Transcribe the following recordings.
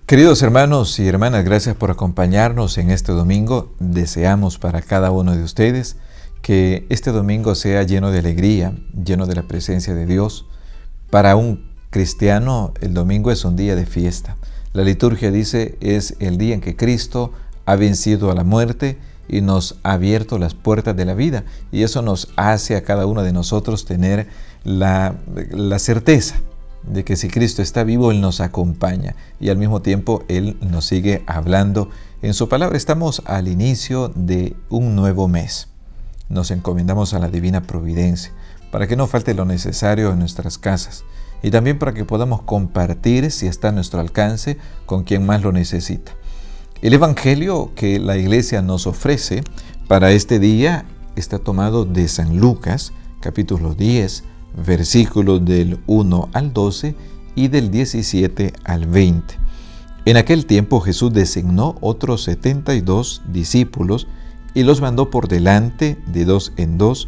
Queridos hermanos y hermanas, gracias por acompañarnos en este domingo. Deseamos para cada uno de ustedes que este domingo sea lleno de alegría, lleno de la presencia de Dios. Para un cristiano, el domingo es un día de fiesta. La liturgia dice es el día en que Cristo ha vencido a la muerte y nos ha abierto las puertas de la vida. Y eso nos hace a cada uno de nosotros tener la certeza de que si Cristo está vivo, Él nos acompaña y al mismo tiempo Él nos sigue hablando en su palabra. Estamos al inicio de un nuevo mes. Nos encomendamos a la divina providencia para que no falte lo necesario en nuestras casas y también para que podamos compartir, si está a nuestro alcance, con quien más lo necesita. El Evangelio que la Iglesia nos ofrece para este día está tomado de San Lucas, capítulo 10, versículos del 1 al 12 y del 17 al 20. En aquel tiempo Jesús designó otros 72 discípulos y los mandó por delante de dos en dos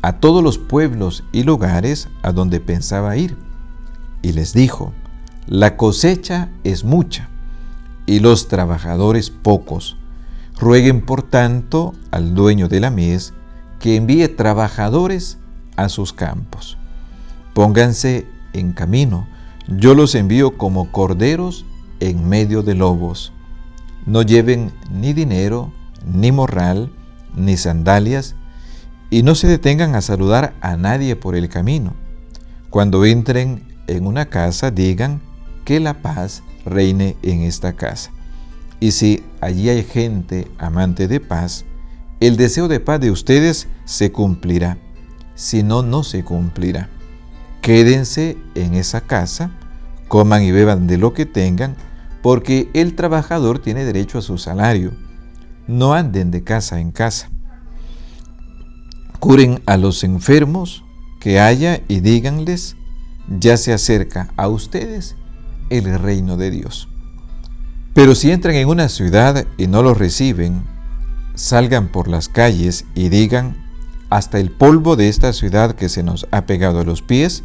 a todos los pueblos y lugares a donde pensaba ir. Y les dijo: la cosecha es mucha y los trabajadores pocos. Rueguen por tanto al dueño de la mies que envíe trabajadores a sus campos. Pónganse en camino, yo los envío como corderos en medio de lobos. No lleven ni dinero, ni morral, ni sandalias, y no se detengan a saludar a nadie por el camino. Cuando entren en una casa, digan que la paz reine en esta casa. Y si allí hay gente amante de paz, el deseo de paz de ustedes se cumplirá. Si no, no se cumplirá. Quédense en esa casa, coman y beban de lo que tengan, porque el trabajador tiene derecho a su salario. No anden de casa en casa. Curen a los enfermos que haya y díganles: ya se acerca a ustedes el reino de Dios. Pero si entran en una ciudad y no los reciben, salgan por las calles y digan: hasta el polvo de esta ciudad que se nos ha pegado a los pies,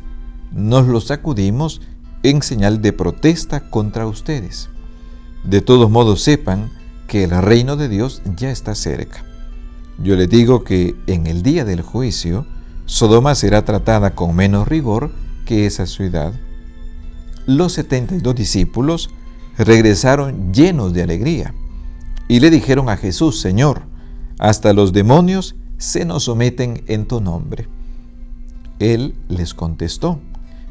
nos lo sacudimos en señal de protesta contra ustedes. De todos modos sepan que el reino de Dios ya está cerca. Yo les digo que en el día del juicio, Sodoma será tratada con menos rigor que esa ciudad. Los 72 discípulos regresaron llenos de alegría y le dijeron a Jesús: Señor, hasta los demonios se nos someten en tu nombre. Él les contestó: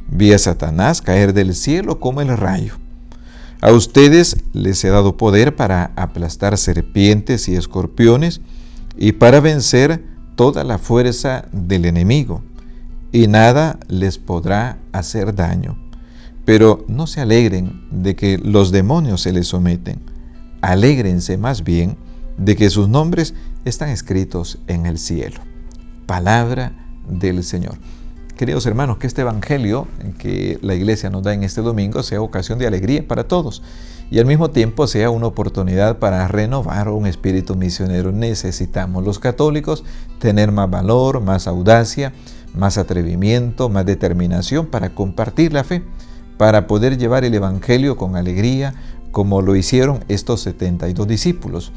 vi a Satanás caer del cielo como el rayo. A ustedes les he dado poder para aplastar serpientes y escorpiones y para vencer toda la fuerza del enemigo, y nada les podrá hacer daño. Pero no se alegren de que los demonios se les someten. Alégrense más bien de que sus nombres están escritos en el cielo. Palabra del Señor. Queridos hermanos, que este Evangelio que la Iglesia nos da en este domingo sea ocasión de alegría para todos y al mismo tiempo sea una oportunidad para renovar un espíritu misionero. Necesitamos los católicos tener más valor, más audacia, más atrevimiento, más determinación para compartir la fe, para poder llevar el Evangelio con alegría, como lo hicieron estos 72 discípulos.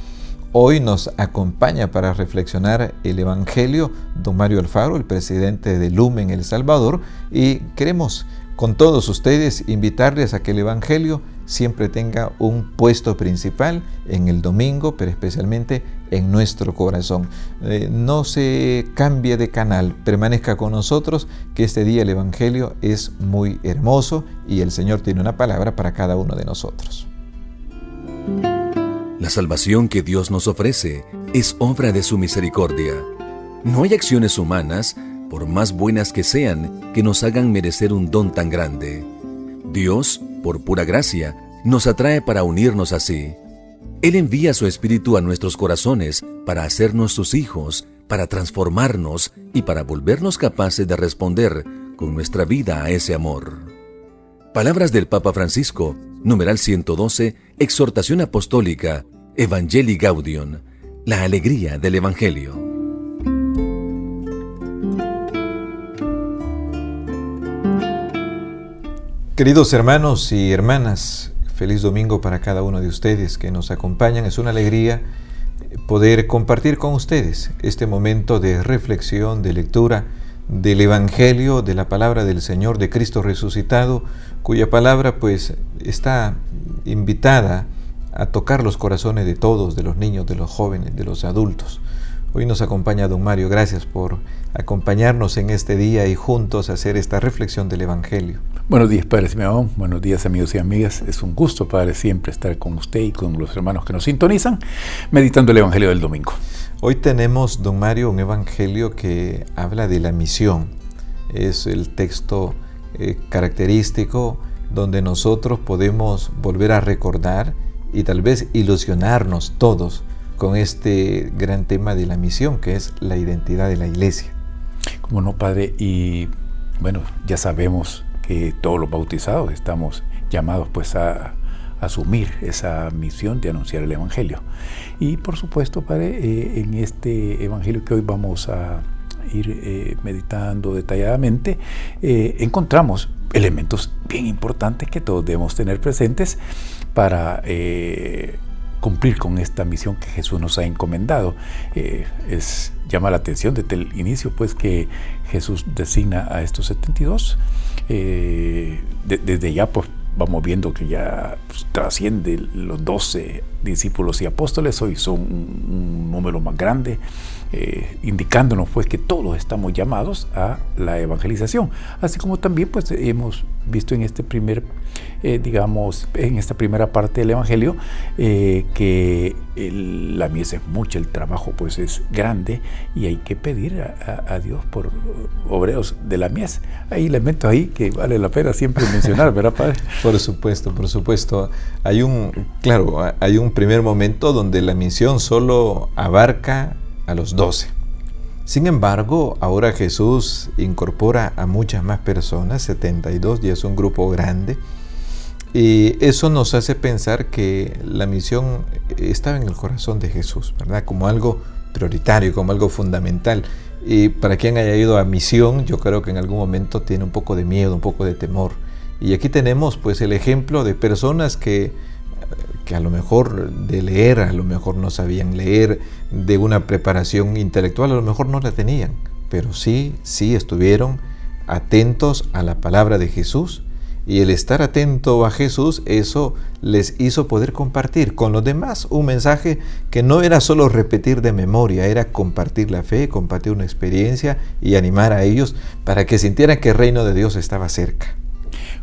Hoy nos acompaña para reflexionar el Evangelio don Mario Alfaro, el presidente de Lumen El Salvador, y queremos con todos ustedes invitarles a que el Evangelio siempre tenga un puesto principal en el domingo, pero especialmente en nuestro corazón. No se cambie de canal, permanezca con nosotros, que este día el Evangelio es muy hermoso y el Señor tiene una palabra para cada uno de nosotros. La salvación que Dios nos ofrece es obra de su misericordia. No hay acciones humanas, por más buenas que sean, que nos hagan merecer un don tan grande. Dios, por pura gracia, nos atrae para unirnos así. Él envía su Espíritu a nuestros corazones para hacernos sus hijos, para transformarnos y para volvernos capaces de responder con nuestra vida a ese amor. Palabras del Papa Francisco, numeral 112, exhortación apostólica, Evangelii Gaudium, la alegría del Evangelio. Queridos hermanos y hermanas, Feliz domingo para cada uno de ustedes que nos acompañan. Es una alegría poder compartir con ustedes este momento de reflexión, de lectura del Evangelio, de la palabra del Señor, de Cristo resucitado, cuya palabra pues está invitada a tocar los corazones de todos, de los niños, de los jóvenes, de los adultos. Hoy nos acompaña don Mario. Gracias por acompañarnos en este día y juntos hacer esta reflexión del Evangelio. Buenos días, Padre Simeón. Buenos días, amigos y amigas. Es un gusto, Padre, siempre estar con usted y con los hermanos que nos sintonizan, meditando el Evangelio del domingo. Hoy tenemos, don Mario, un Evangelio que habla de la misión. Es el texto característico donde nosotros podemos volver a recordar y tal vez ilusionarnos todos con este gran tema de la misión, que es la identidad de la Iglesia. Como no, Padre, y bueno, ya sabemos que todos los bautizados estamos llamados pues a asumir esa misión de anunciar el Evangelio. Y por supuesto, Padre, en este Evangelio que hoy vamos a ir meditando detalladamente, encontramos elementos bien importantes que todos debemos tener presentes para cumplir con esta misión que Jesús nos ha encomendado. Llama la atención desde el inicio pues que Jesús designa a estos 72. Desde ya pues vamos viendo que ya trasciende los 12 discípulos y apóstoles. Hoy son un número más grande, indicándonos pues que todos estamos llamados a la evangelización, así como también pues hemos visto en este primer en esta primera parte del Evangelio que la mies es mucha, el trabajo pues es grande y hay que pedir a Dios por obreros de la mies. Hay elementos ahí que vale la pena siempre mencionar, ¿verdad, Padre? Por supuesto, por supuesto. Hay un primer momento donde la misión solo abarca a los 12. Sin embargo, ahora Jesús incorpora a muchas más personas, 72, y es un grupo grande. Y eso nos hace pensar que la misión estaba en el corazón de Jesús, ¿verdad? Como algo prioritario, como algo fundamental. Y para quien haya ido a misión, yo creo que en algún momento tiene un poco de miedo, un poco de temor. Y aquí tenemos pues el ejemplo de personas que a lo mejor de leer, a lo mejor no sabían leer, de una preparación intelectual, a lo mejor no la tenían, pero sí estuvieron atentos a la palabra de Jesús, y el estar atento a Jesús, eso les hizo poder compartir con los demás un mensaje que no era solo repetir de memoria, era compartir la fe, compartir una experiencia y animar a ellos para que sintieran que el reino de Dios estaba cerca.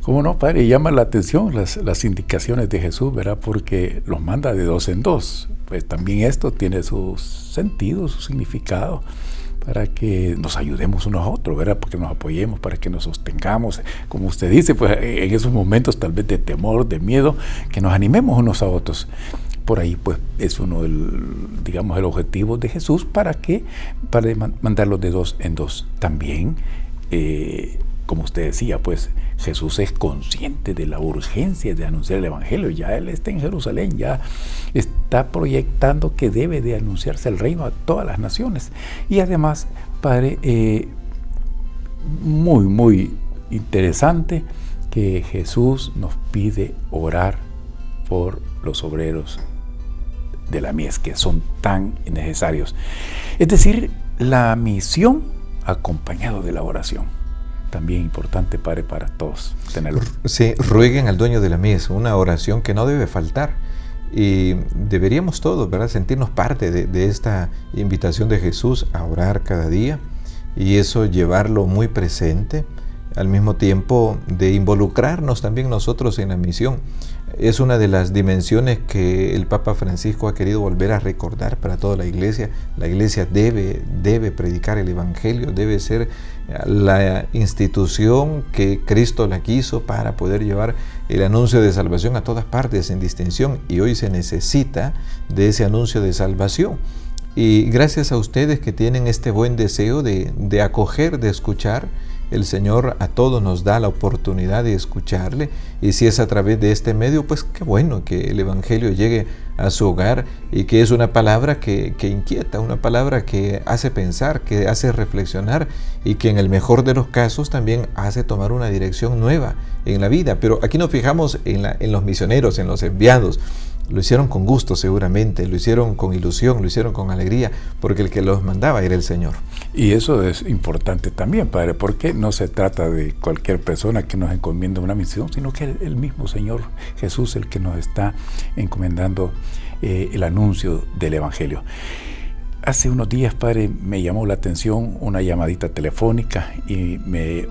¿Cómo no, Padre? Llama la atención las indicaciones de Jesús, ¿verdad? Porque los manda de dos en dos. Pues también esto tiene su sentido, su significado, para que nos ayudemos unos a otros, ¿verdad? Porque nos apoyemos, para que nos sostengamos. Como usted dice, pues en esos momentos tal vez de temor, de miedo, que nos animemos unos a otros. Por ahí pues es uno el objetivo de Jesús para mandarlos de dos en dos. También, como usted decía, pues Jesús es consciente de la urgencia de anunciar el Evangelio. Ya Él está en Jerusalén, ya está proyectando que debe de anunciarse el reino a todas las naciones. Y además, Padre, muy, muy interesante que Jesús nos pide orar por los obreros de la mies, que son tan necesarios. Es decir, la misión acompañado de la oración. También importante, Padre, para todos tenerlo. Sí, rueguen al dueño de la mies, una oración que no debe faltar. Y deberíamos todos, ¿verdad?, sentirnos parte de esta invitación de Jesús a orar cada día, y eso llevarlo muy presente, al mismo tiempo de involucrarnos también nosotros en la misión. Es una de las dimensiones que el Papa Francisco ha querido volver a recordar para toda la Iglesia. La Iglesia debe predicar el Evangelio, debe ser la institución que Cristo la quiso para poder llevar el anuncio de salvación a todas partes sin distinción, y hoy se necesita de ese anuncio de salvación. Y gracias a ustedes que tienen este buen deseo de acoger, de escuchar el Señor a todos nos da la oportunidad de escucharle, y si es a través de este medio, pues qué bueno que el Evangelio llegue a su hogar, y que es una palabra que inquieta, una palabra que hace pensar, que hace reflexionar, y que en el mejor de los casos también hace tomar una dirección nueva en la vida. Pero aquí nos fijamos en los misioneros, en los enviados. Lo hicieron con gusto seguramente, lo hicieron con ilusión, lo hicieron con alegría, porque el que los mandaba era el Señor. Y eso es importante también, Padre, porque no se trata de cualquier persona que nos encomienda una misión, sino que el mismo Señor Jesús, el que nos está encomendando el anuncio del Evangelio. Hace unos días, Padre, me llamó la atención una llamadita telefónica y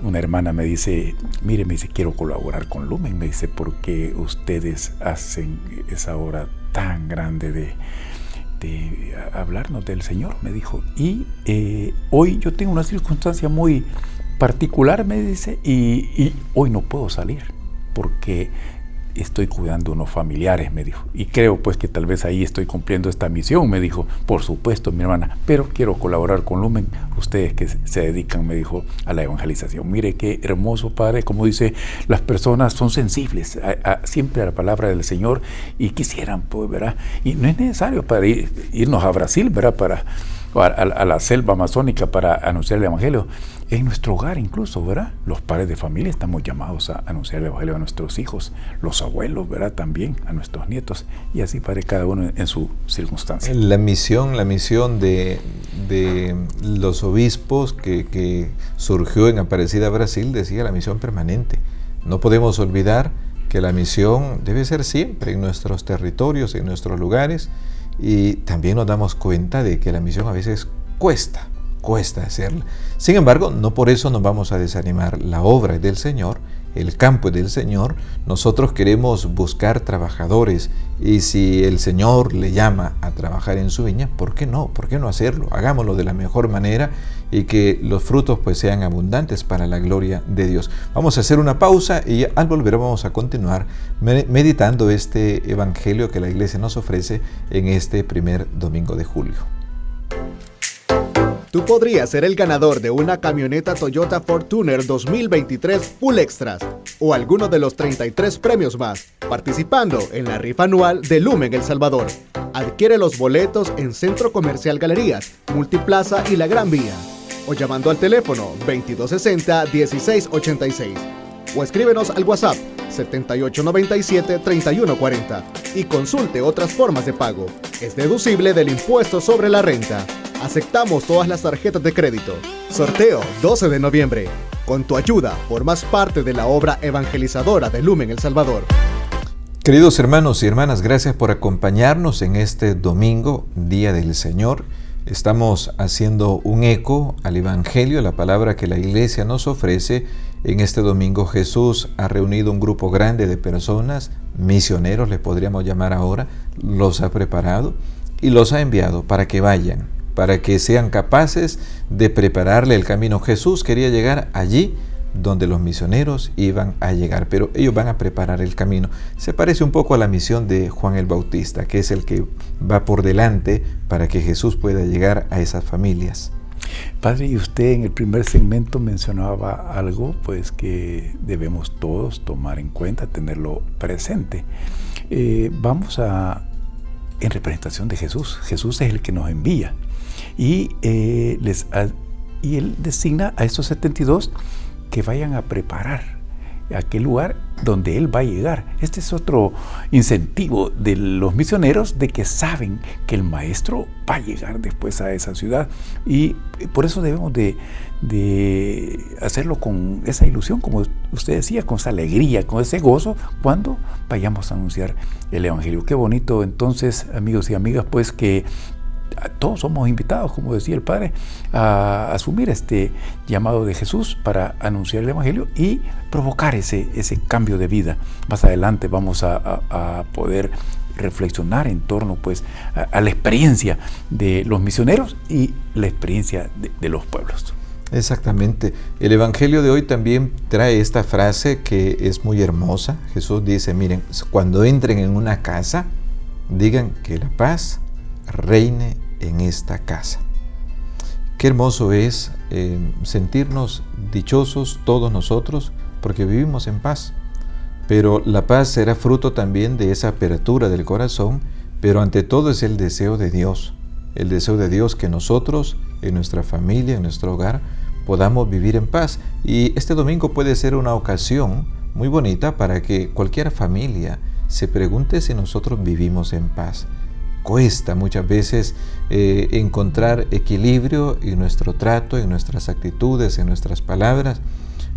una hermana me dice, mire, me dice, quiero colaborar con Lumen, me dice, porque ustedes hacen esa obra tan grande de hablarnos del Señor, me dijo. Y hoy yo tengo una circunstancia muy particular, me dice, y hoy no puedo salir porque estoy cuidando unos familiares, me dijo, y creo pues que tal vez ahí estoy cumpliendo esta misión, me dijo. Por supuesto, mi hermana, pero quiero colaborar con Lumen, ustedes que se dedican, me dijo, a la evangelización. Mire qué hermoso, Padre, como dice, las personas son sensibles siempre a la palabra del Señor y quisieran, pues, ¿verdad? Y no es necesario para irnos a Brasil, ¿verdad? A la selva amazónica para anunciar el Evangelio. En nuestro hogar incluso, ¿verdad? Los padres de familia estamos llamados a anunciar el Evangelio a nuestros hijos, los abuelos, ¿verdad? También a nuestros nietos, y así para cada uno en su circunstancia. La misión de los obispos que surgió en Aparecida, Brasil, decía la misión permanente. No podemos olvidar que la misión debe ser siempre en nuestros territorios, en nuestros lugares, y también nos damos cuenta de que la misión a veces cuesta hacerla. Sin embargo, no por eso nos vamos a desanimar. La obra es del Señor, el campo es del Señor. Nosotros queremos buscar trabajadores, y si el Señor le llama a trabajar en su viña, ¿por qué no? ¿Por qué no hacerlo? Hagámoslo de la mejor manera y que los frutos pues sean abundantes para la gloria de Dios. Vamos a hacer una pausa y al volver vamos a continuar meditando este evangelio que la iglesia nos ofrece en este primer domingo de julio. Tú podrías ser el ganador de una camioneta Toyota Fortuner 2023 Full Extras o alguno de los 33 premios más, participando en la rifa anual de Lumen El Salvador. Adquiere los boletos en Centro Comercial Galerías, Multiplaza y La Gran Vía, o llamando al teléfono 2260-1686, o escríbenos al WhatsApp 7897-3140 y consulte otras formas de pago. Es deducible del impuesto sobre la renta. Aceptamos todas las tarjetas de crédito. Sorteo 12 de noviembre. Con tu ayuda, formas parte de la obra evangelizadora de Lumen El Salvador. Queridos hermanos y hermanas, gracias por acompañarnos en este domingo, Día del Señor. Estamos haciendo un eco al Evangelio, la palabra que la Iglesia nos ofrece. En este domingo Jesús ha reunido un grupo grande de personas, misioneros les podríamos llamar ahora, los ha preparado y los ha enviado para que vayan, para que sean capaces de prepararle el camino. Jesús quería llegar allí donde los misioneros iban a llegar, pero ellos van a preparar el camino. Se parece un poco a la misión de Juan el Bautista, que es el que va por delante para que Jesús pueda llegar a esas familias. Padre, y usted en el primer segmento mencionaba algo pues que debemos todos tomar en cuenta, tenerlo presente. Vamos en representación de Jesús. Jesús es el que nos envía y Él designa a estos 72 que vayan a preparar aquel lugar donde Él va a llegar. Este es otro incentivo de los misioneros, de que saben que el Maestro va a llegar después a esa ciudad, y por eso debemos de hacerlo con esa ilusión, como usted decía, con esa alegría, con ese gozo cuando vayamos a anunciar el Evangelio. Qué bonito entonces, amigos y amigas, pues que todos somos invitados, como decía el Padre, a asumir este llamado de Jesús para anunciar el Evangelio y provocar ese cambio de vida. Más adelante vamos a poder reflexionar en torno pues a la experiencia de los misioneros y la experiencia de los pueblos. Exactamente. El Evangelio de hoy también trae esta frase que es muy hermosa. Jesús dice, miren, cuando entren en una casa, digan que la paz reine en esta casa. Qué hermoso es sentirnos dichosos todos nosotros porque vivimos en paz. Pero la paz será fruto también de esa apertura del corazón, pero ante todo es el deseo de Dios que nosotros, en nuestra familia, en nuestro hogar, podamos vivir en paz. Y este domingo puede ser una ocasión muy bonita para que cualquier familia se pregunte si nosotros vivimos en paz. Cuesta muchas veces encontrar equilibrio en nuestro trato, en nuestras actitudes, en nuestras palabras,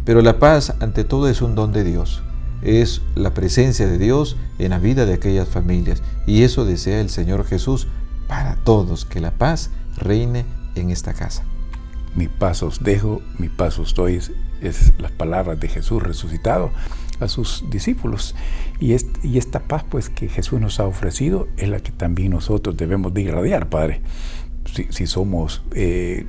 pero la paz ante todo es un don de Dios. Es la presencia de Dios en la vida de aquellas familias, y eso desea el Señor Jesús para todos, que la paz reine en esta casa. Mi paz os dejo, mi paz os doy, es las palabras de Jesús resucitado a sus discípulos, y esta paz pues que Jesús nos ha ofrecido es la que también nosotros debemos de irradiar, Padre. Si somos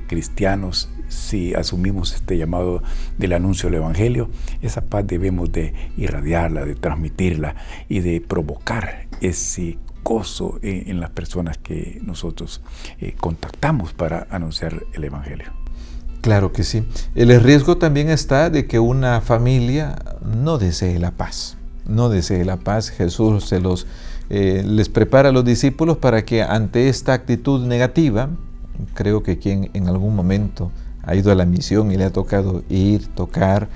cristianos, si asumimos este llamado del anuncio del Evangelio, esa paz debemos de irradiarla, de transmitirla y de provocar ese gozo en las personas que nosotros contactamos para anunciar el Evangelio. Claro que sí. El riesgo también está de que una familia no desee la paz. Jesús les prepara a los discípulos para que ante esta actitud negativa, creo que quien en algún momento ha ido a la misión y le ha tocado tocar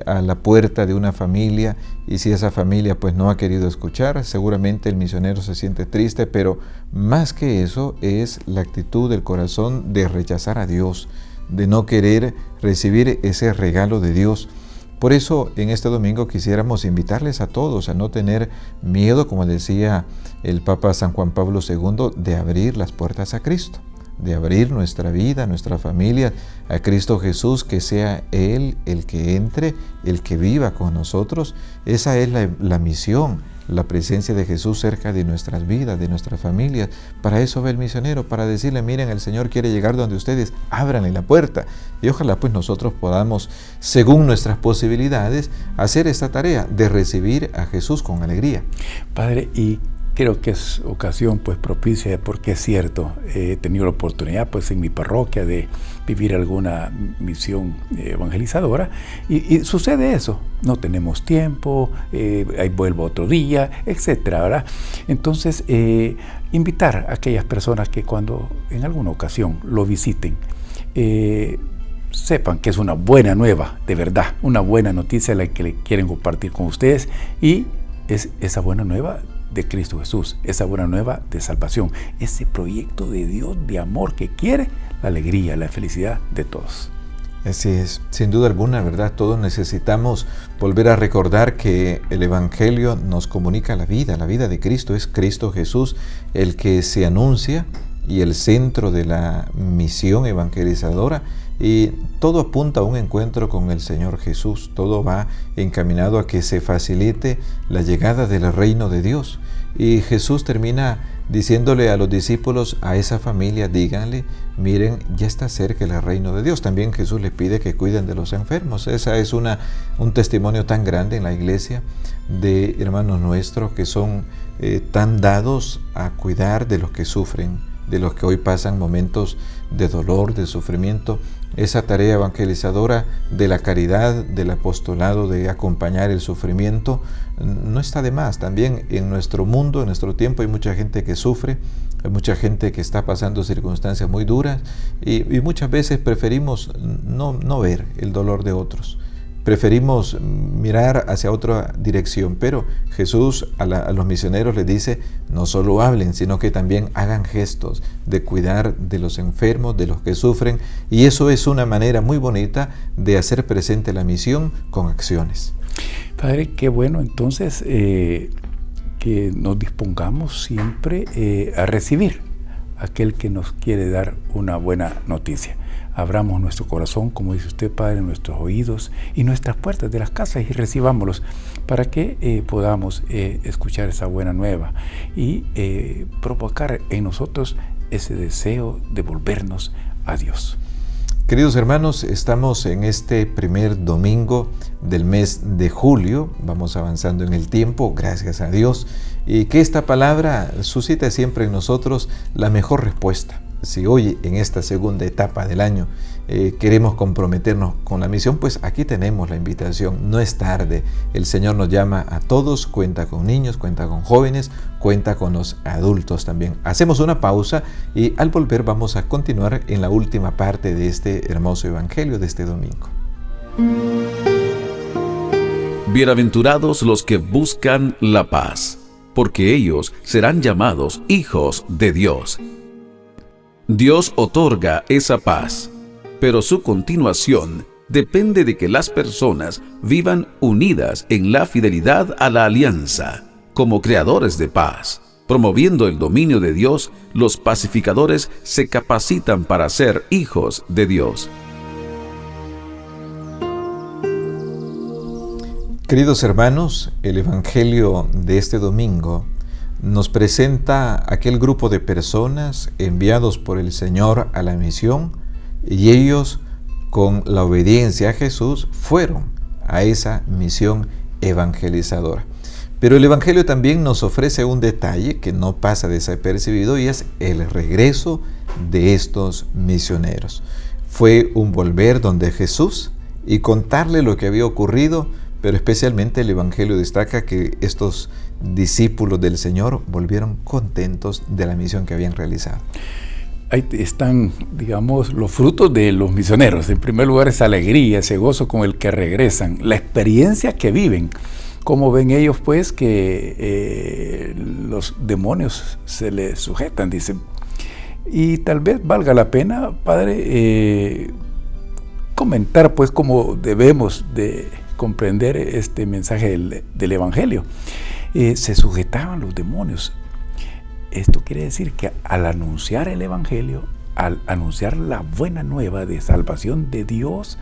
a la puerta de una familia, y si esa familia pues no ha querido escuchar, seguramente el misionero se siente triste, pero más que eso es la actitud del corazón de rechazar a Dios, de no querer recibir ese regalo de Dios. Por eso en este domingo quisiéramos invitarles a todos a no tener miedo, como decía el Papa San Juan Pablo II, de abrir las puertas a Cristo, de abrir nuestra vida, nuestra familia a Cristo Jesús, que sea Él el que entre, el que viva con nosotros. Esa es la misión, la presencia de Jesús cerca de nuestras vidas, de nuestras familias. Para eso va el misionero, para decirle, miren, el Señor quiere llegar donde ustedes, ábranle la puerta. Y ojalá pues nosotros podamos, según nuestras posibilidades, hacer esta tarea de recibir a Jesús con alegría. Padre, y creo que es ocasión pues propicia, porque es cierto, he tenido la oportunidad pues en mi parroquia de vivir alguna misión evangelizadora, y sucede eso, no tenemos tiempo, ahí vuelvo otro día, etcétera, ¿verdad? Entonces, invitar a aquellas personas que cuando en alguna ocasión lo visiten, sepan que es una buena nueva, de verdad, una buena noticia la que le quieren compartir con ustedes, y es esa buena nueva de Cristo Jesús, esa buena nueva de salvación, ese proyecto de Dios de amor que quiere la alegría, la felicidad de todos. Así es, sin duda alguna, ¿verdad? Todos necesitamos volver a recordar que el Evangelio nos comunica la vida de Cristo, es Cristo Jesús el que se anuncia y el centro de la misión evangelizadora, y todo apunta a un encuentro con el Señor Jesús, todo va encaminado a que se facilite la llegada del reino de Dios. Y Jesús termina diciéndole a los discípulos, a esa familia, díganle, miren, ya está cerca el reino de Dios. También Jesús les pide que cuiden de los enfermos. Esa es un testimonio tan grande en la iglesia de hermanos nuestros que son tan dados a cuidar de los que sufren, de los que hoy pasan momentos de dolor, de sufrimiento. Esa tarea evangelizadora de la caridad, del apostolado, de acompañar el sufrimiento, no está de más. También en nuestro mundo, en nuestro tiempo, hay mucha gente que sufre, hay mucha gente que está pasando circunstancias muy duras, y muchas veces preferimos no ver el dolor de otros. Preferimos mirar hacia otra dirección, pero Jesús a los misioneros les dice, no solo hablen, sino que también hagan gestos de cuidar de los enfermos, de los que sufren, y eso es una manera muy bonita de hacer presente la misión con acciones. Padre, qué bueno entonces que nos dispongamos siempre a recibir a aquel que nos quiere dar una buena noticia. Abramos nuestro corazón, como dice usted, Padre, nuestros oídos y nuestras puertas de las casas, y recibámoslos para que podamos escuchar esa buena nueva y provocar en nosotros ese deseo de volvernos a Dios. Queridos hermanos, estamos en este primer domingo del mes de julio, vamos avanzando en el tiempo, gracias a Dios, y que esta palabra suscite siempre en nosotros la mejor respuesta. Si hoy en esta segunda etapa del año queremos comprometernos con la misión, pues aquí tenemos la invitación. No es tarde. El Señor nos llama a todos, cuenta con niños, cuenta con jóvenes, cuenta con los adultos también. Hacemos una pausa y al volver vamos a continuar en la última parte de este hermoso evangelio de este domingo. Bienaventurados los que buscan la paz, porque ellos serán llamados hijos de Dios. Dios otorga esa paz, pero su continuación depende de que las personas vivan unidas en la fidelidad a la alianza, como creadores de paz. Promoviendo el dominio de Dios, los pacificadores se capacitan para ser hijos de Dios. Queridos hermanos, el evangelio de este domingo nos presenta aquel grupo de personas enviados por el Señor a la misión, y ellos, con la obediencia a Jesús, fueron a esa misión evangelizadora. Pero el evangelio también nos ofrece un detalle que no pasa desapercibido, y es el regreso de estos misioneros. Fue un volver donde Jesús y contarle lo que había ocurrido, pero especialmente el evangelio destaca que estos discípulos del Señor volvieron contentos de la misión que habían realizado. Ahí están, digamos, los frutos de los misioneros. En primer lugar, esa alegría, ese gozo con el que regresan, la experiencia que viven. Cómo ven ellos, pues, que los demonios se les sujetan, dicen. Y tal vez valga la pena, Padre, comentar, pues, cómo debemos de comprender este mensaje del Evangelio. Se sujetaban los demonios. Esto quiere decir que al anunciar el Evangelio, al anunciar la buena nueva de salvación de Dios,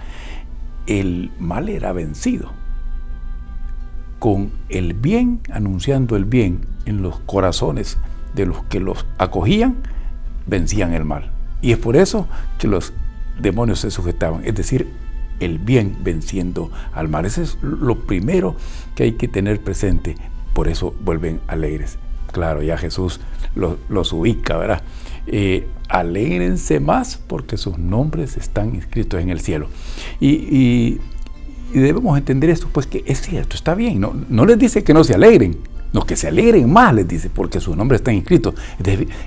el mal era vencido. Con el bien, anunciando el bien en los corazones de los que los acogían, vencían el mal. Y es por eso que los demonios se sujetaban, es decir, el bien venciendo al mal. Eso es lo primero que hay que tener presente. Por eso vuelven alegres. Claro, ya Jesús los ubica, ¿verdad? Alégrense más porque sus nombres están inscritos en el cielo. Y debemos entender esto, pues que es cierto, está bien. No les dice que no se alegren, no, que se alegren más, les dice, porque sus nombres están inscritos.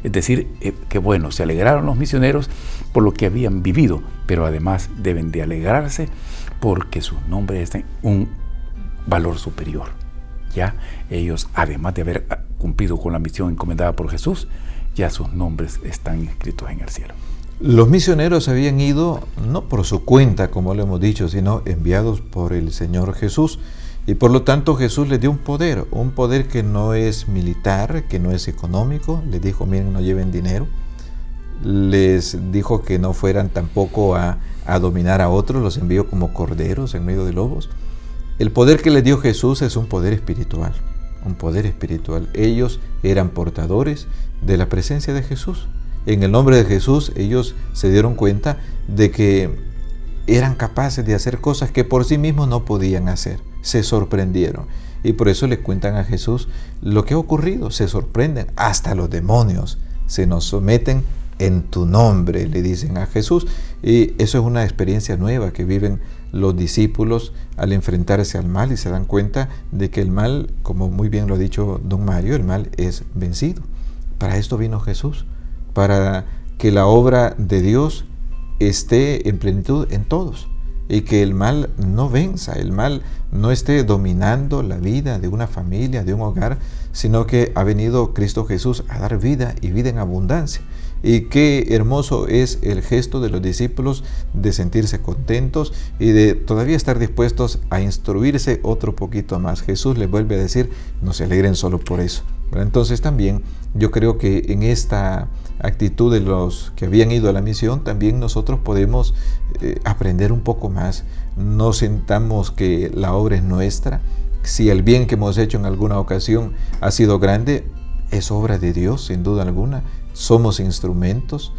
Es decir, que bueno, se alegraron los misioneros por lo que habían vivido, pero además deben de alegrarse porque sus nombres están en un valor superior. Ya ellos, además de haber cumplido con la misión encomendada por Jesús, ya sus nombres están inscritos en el cielo. Los misioneros habían ido no por su cuenta, como lo hemos dicho, sino enviados por el Señor Jesús. Y por lo tanto Jesús les dio un poder que no es militar, que no es económico. Les dijo, miren, no lleven dinero. Les dijo que no fueran tampoco a dominar a otros, los envió como corderos en medio de lobos. El poder que les dio Jesús es un poder espiritual, Ellos eran portadores de la presencia de Jesús. En el nombre de Jesús, ellos se dieron cuenta de que eran capaces de hacer cosas que por sí mismos no podían hacer. Se sorprendieron. Y por eso le cuentan a Jesús lo que ha ocurrido. Se sorprenden. Hasta los demonios se nos someten en tu nombre, le dicen a Jesús. Y eso es una experiencia nueva que viven los discípulos al enfrentarse al mal y se dan cuenta de que el mal, como muy bien lo ha dicho don Mario, el mal es vencido. Para esto vino Jesús, para que la obra de Dios esté en plenitud en todos y que el mal no venza, el mal no esté dominando la vida de una familia, de un hogar, sino que ha venido Cristo Jesús a dar vida y vida en abundancia. Y qué hermoso es el gesto de los discípulos de sentirse contentos y de todavía estar dispuestos a instruirse otro poquito más. Jesús les vuelve a decir, no se alegren solo por eso. Pero entonces también yo creo que en esta actitud de los que habían ido a la misión, también nosotros podemos aprender un poco más. No sintamos que la obra es nuestra. Si el bien que hemos hecho en alguna ocasión ha sido grande, es obra de Dios, sin duda alguna. Somos instrumentos.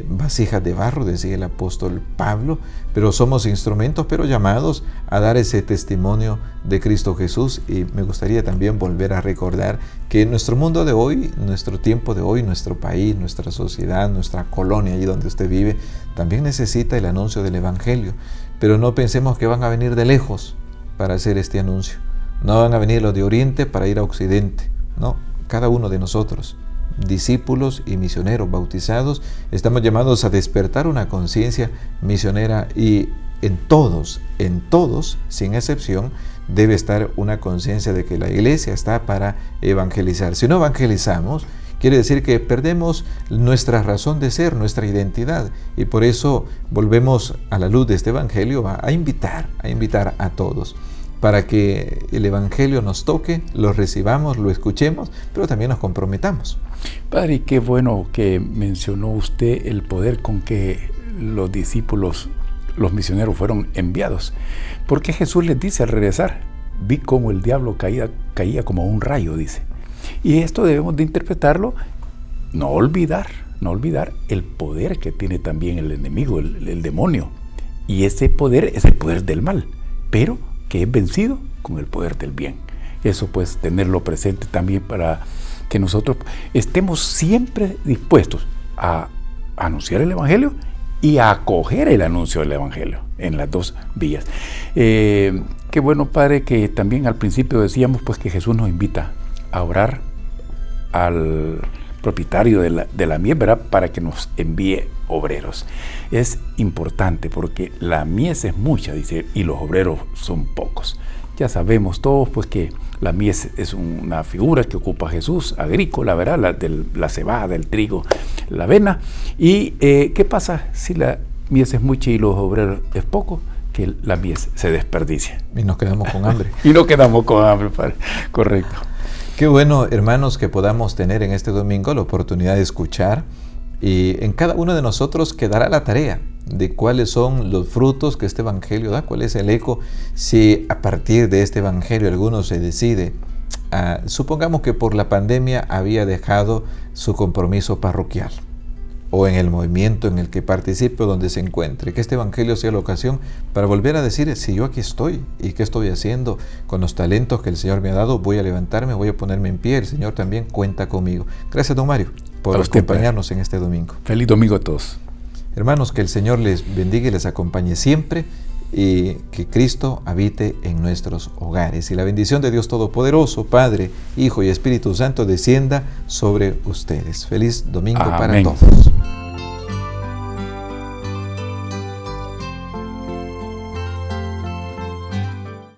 vasijas de barro, decía el apóstol Pablo, pero somos instrumentos, pero llamados a dar ese testimonio de Cristo Jesús. Y me gustaría también volver a recordar que nuestro mundo de hoy, nuestro tiempo de hoy, nuestro país, nuestra sociedad, nuestra colonia, allí donde usted vive, también necesita el anuncio del Evangelio. Pero no pensemos que van a venir de lejos para hacer este anuncio. No van a venir los de Oriente para ir a Occidente. No, cada uno de nosotros, discípulos y misioneros bautizados, estamos llamados a despertar una conciencia misionera, y en todos, sin excepción, debe estar una conciencia de que la iglesia está para evangelizar. Si no evangelizamos, quiere decir que perdemos nuestra razón de ser, nuestra identidad, y por eso volvemos a la luz de este evangelio a invitar a todos, para que el Evangelio nos toque, lo recibamos, lo escuchemos, pero también nos comprometamos. Padre, qué bueno que mencionó usted el poder con que los discípulos, los misioneros, fueron enviados. Porque Jesús les dice al regresar, vi cómo el diablo caía como un rayo, dice. Y esto debemos de interpretarlo, no olvidar el poder que tiene también el enemigo, el demonio. Y ese poder es el poder del mal, pero que es vencido con el poder del bien. Eso pues tenerlo presente también, para que nosotros estemos siempre dispuestos a anunciar el Evangelio y a acoger el anuncio del Evangelio en las dos vías. Qué bueno, Padre, que también al principio decíamos pues que Jesús nos invita a orar al propietario de la mies, ¿verdad?, para que nos envíe obreros. Es importante porque la mies es mucha, dice, y los obreros son pocos. Ya sabemos todos pues que la mies es una figura que ocupa Jesús, agrícola, ¿verdad?, la cebada, el trigo, la avena. Y ¿qué pasa si la mies es mucha y los obreros es poco? Que la mies se desperdicia. Y nos quedamos con hambre. Padre. Correcto. Qué bueno, hermanos, que podamos tener en este domingo la oportunidad de escuchar, y en cada uno de nosotros quedará la tarea de cuáles son los frutos que este Evangelio da, cuál es el eco. Si a partir de este Evangelio alguno se decide, supongamos que por la pandemia había dejado su compromiso parroquial, o en el movimiento en el que participe o donde se encuentre, que este Evangelio sea la ocasión para volver a decir, si yo aquí estoy, y qué estoy haciendo con los talentos que el Señor me ha dado, voy a levantarme, voy a ponerme en pie, el Señor también cuenta conmigo. Gracias, don Mario, por acompañarnos en este domingo. Feliz domingo a todos. Hermanos, que el Señor les bendiga y les acompañe siempre, y que Cristo habite en nuestros hogares. Y la bendición de Dios Todopoderoso, Padre, Hijo y Espíritu Santo, descienda sobre ustedes. Feliz domingo. Amén. Para todos.